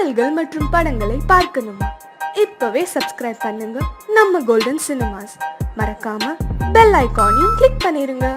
பாடல்கள் மற்றும் படங்களை பார்க்கணுமா? இப்பவே சப்ஸ்கிரைப் பண்ணுங்க நம்ம கோல்டன் சினிமாஸ். மறக்காம பெல் ஐகானையும் கிளிக் பண்ணிருங்க.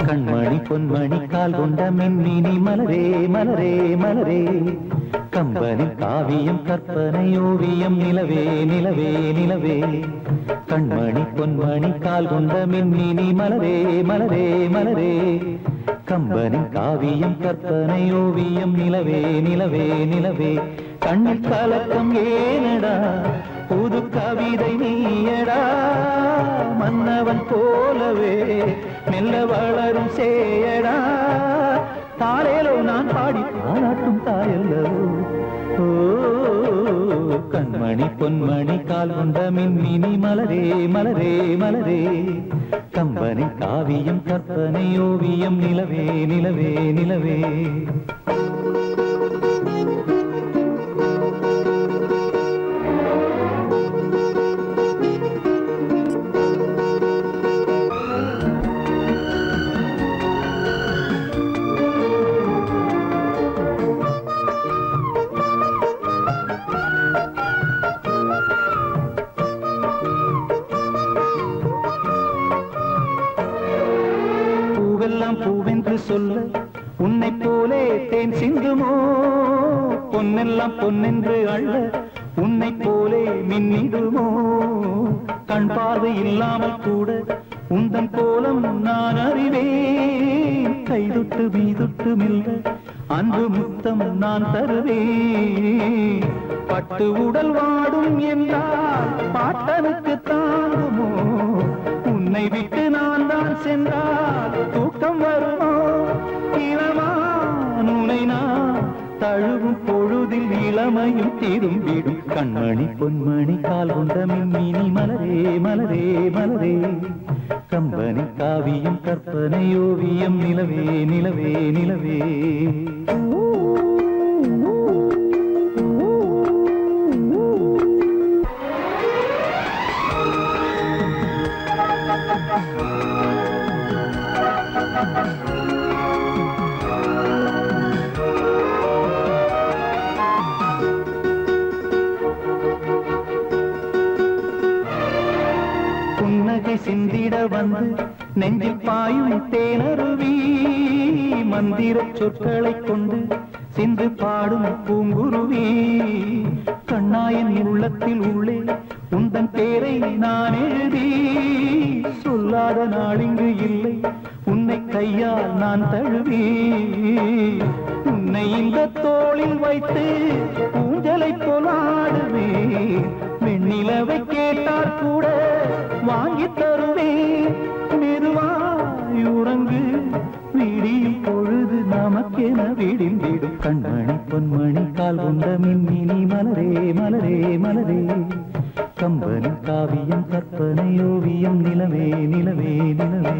கண்மணி பொன்மணி கால் கொண்ட மின்மினி மலரே மலரே மலரே கம்பனின் காவியம் கற்பனை ஓவியம் நிலவே நிலவே நிலவே கண்மணி பொன்மணி கால் கொண்ட மின்மினி மலரே மலரே மலரே கம்பனின் காவியம் கற்பனை ஓவியம் நிலவே நிலவே நிலவே கண்ணில் கலக்கம் ஏனடா புது கவிதை நீயடா மன்னவன் போலவே மெல்ல வளரும் சேயடா தாரேலோ நான் பாடி பாராட்டும் தாயல்லவோ ஓ கண்மணி பொன்மணி கால் கொண்ட மின்மினி மலரே மலரே மலரே கம்பனி காவியம் கற்பனை ஓவியம் நிலவே நிலவே நிலவே பூவென்று சொல்ல உன்னை போலே தேன் சிந்துமோ பொன்னெல்லாம் பொன்னென்று அள்ள உன்னை போலே மின்னிடுமோ கண் பார்வை இல்லாமல் கூட உந்தன் கோலம் நான் அறிவேன் கைதொட்டு மீதொட்டு மில்ல அன்பு முத்தம் நான் தருவேன் பட்டு உடல் வாடும் என்றால் பாட்டனுக்கு தாங்குமோ உன்னை விட்டு நான் தான் சென்றால் தூக்கம் வருமோ இளமான் உன்னை நான் தழுவும் பொழுதில் இளமையும் திரும்பிடும் கண்மணி பொன்மணி கால் கொண்ட மின்மினி மலரே மலரே மலரே கம்பனி காவியம் கற்பனை ஓவியம் நிலவே நிலவே நிலவே புன்னகை சிந்திட வந்து நெஞ்சில் பாயும் தேனருவி மந்திர சொற்களை கொண்டு சிந்து பாடும் பூங்குருவி கண்ணாயன் உள்ளத்தில் உள்ளே உந்தன் பேரை நான் எழுதி சொல்லாத நாளிங்கு இல்லை உன்னை கையால் நான் தழுவி உன்னை இந்த தோளில் வைத்து ஊஞ்சலை போலாடுவேன் வெண்ணிலவை கேட்டால் கூட வாங்கி தருவேன் மெதுவாய் உறங்கு விடியும் பொழுது நமக்கென விடில் விடும் கண்மணி பொன்மணி கால் கொண்ட மின்மினி மலரே மலரே மலரே கம்பனி காவியம் கற்பனை ஓவியம் நிலவே நிலவே நிலவே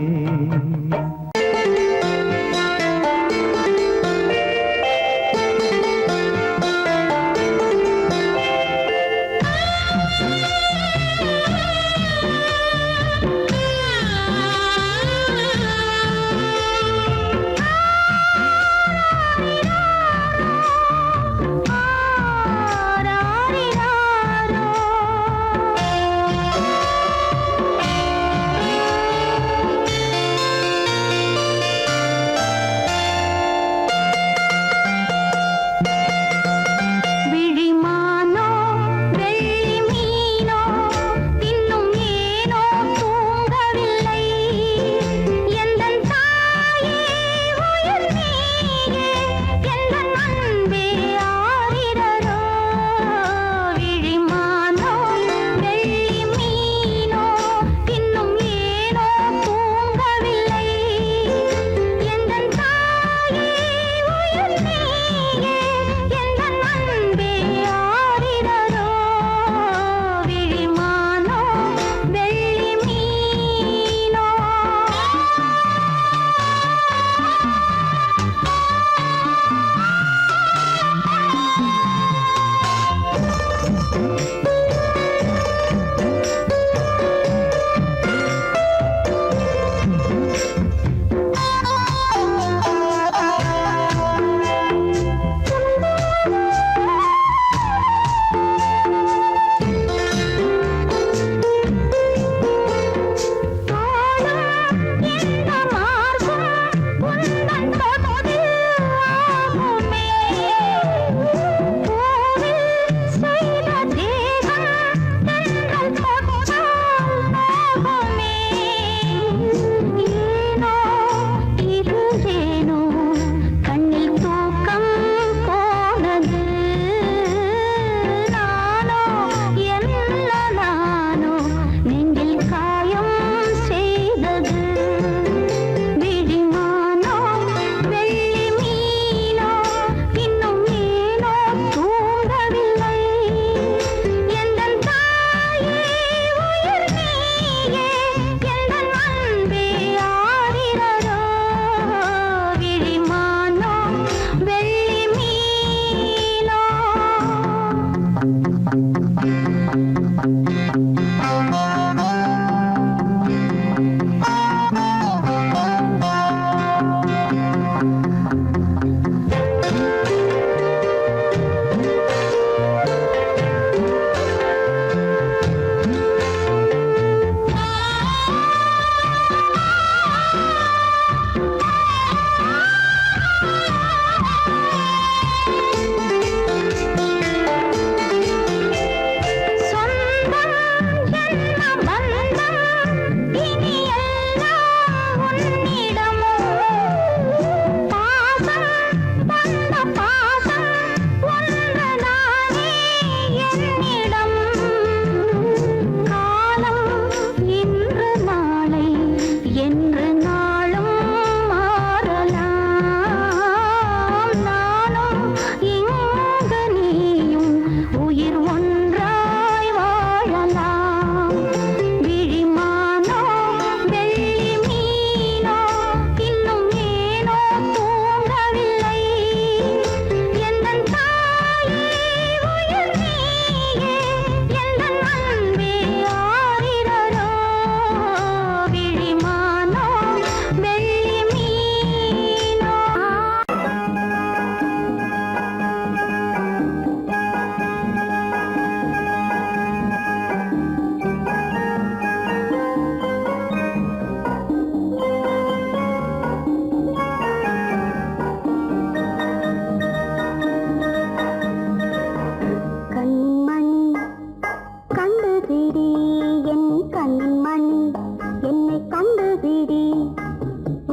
பிடி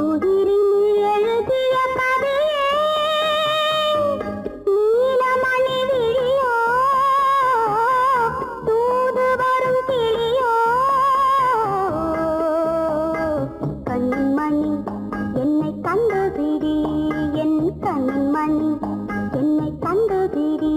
உதிரில் எழுதிய கதையே நீலமணி விழியோ தூது வரும் கிளியோ கண்மணி என்னை கண்டுபிடி என் கண்மணி என்னை கண்டுபிடி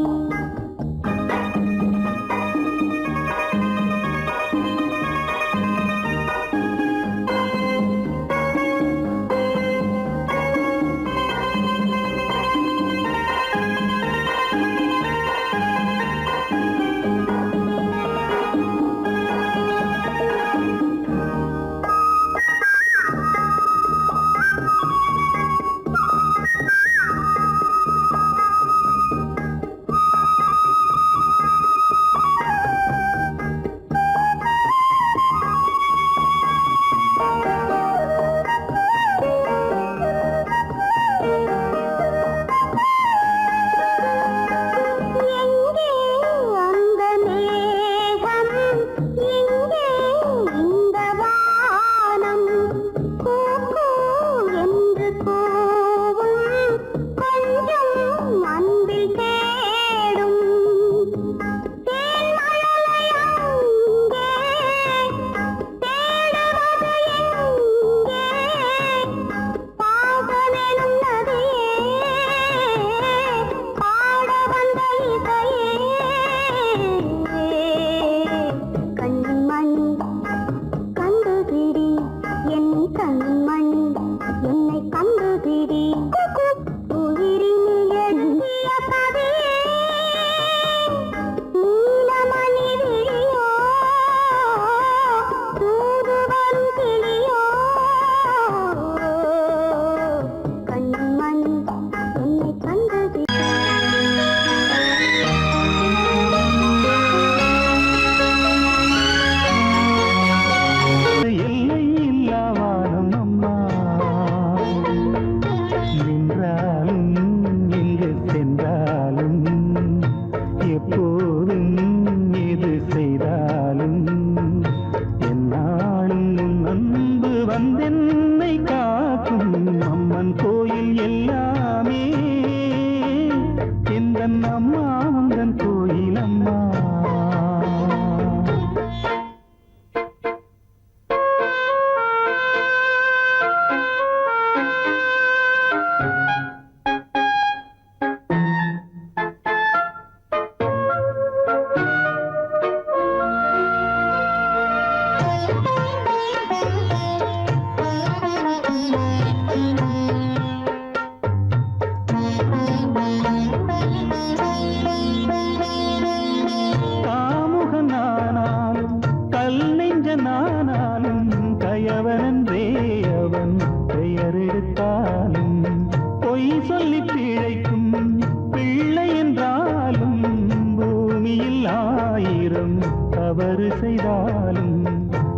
தவறு செய்தாலும்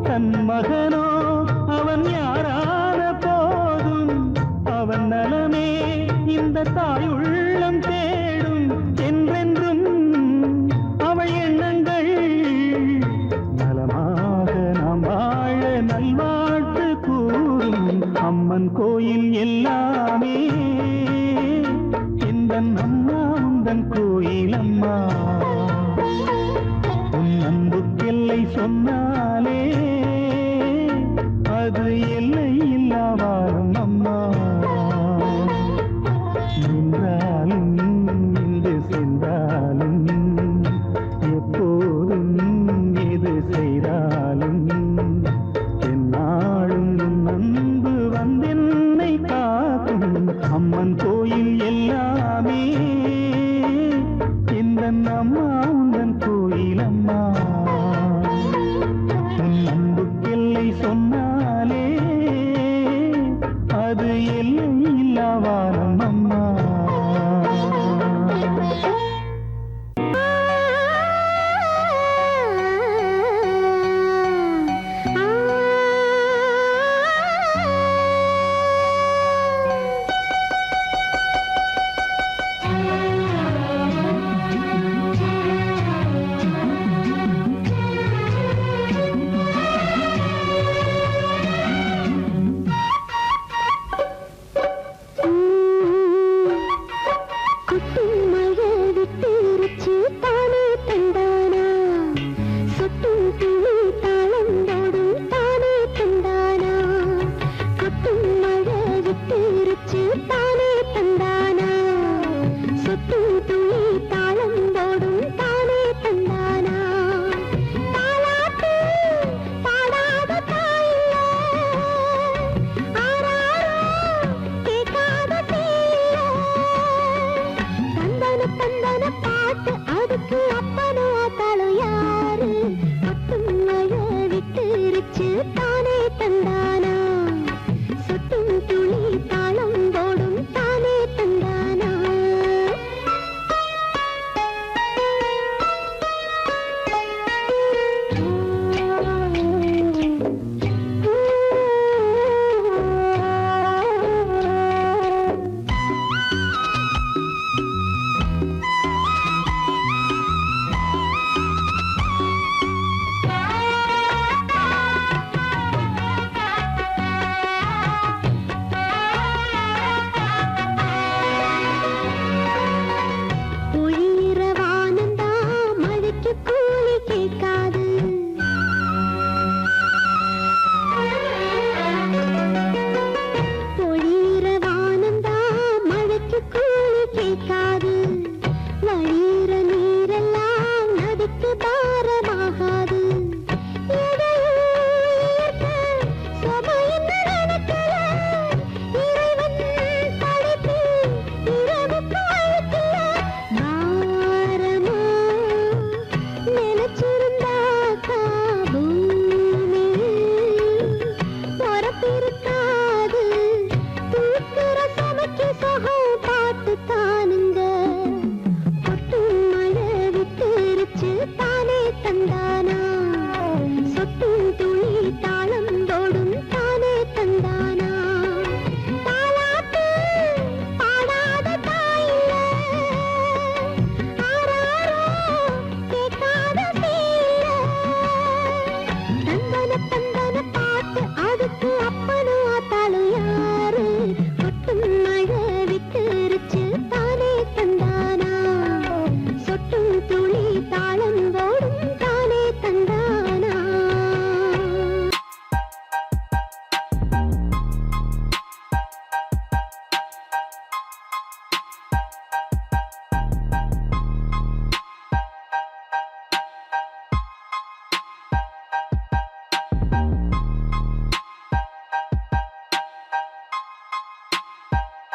தன் மகனோ அவன் யாரான போதும் அவன் நலமே இந்த தாய் உள்ளம் தேடும் என்றென்றும் அவள் எண்ணங்கள் நலமாக நாம் வாழ நல்வாழ்த்து கூறும் அம்மன் கோயில் எல்லாமே இந்த அம்மா உந்தன் கோயில் அம்மா அன்புக்கெல்லை சொன்னாலே அது எல்லை இல்லாவாரும் அம்மா நின்றாலும் இன்று சென்றாலும் எப்போதும் எது செய்தாலும் என்னாலும் அன்பு வந்தென்னை காக்கும் அம்மன்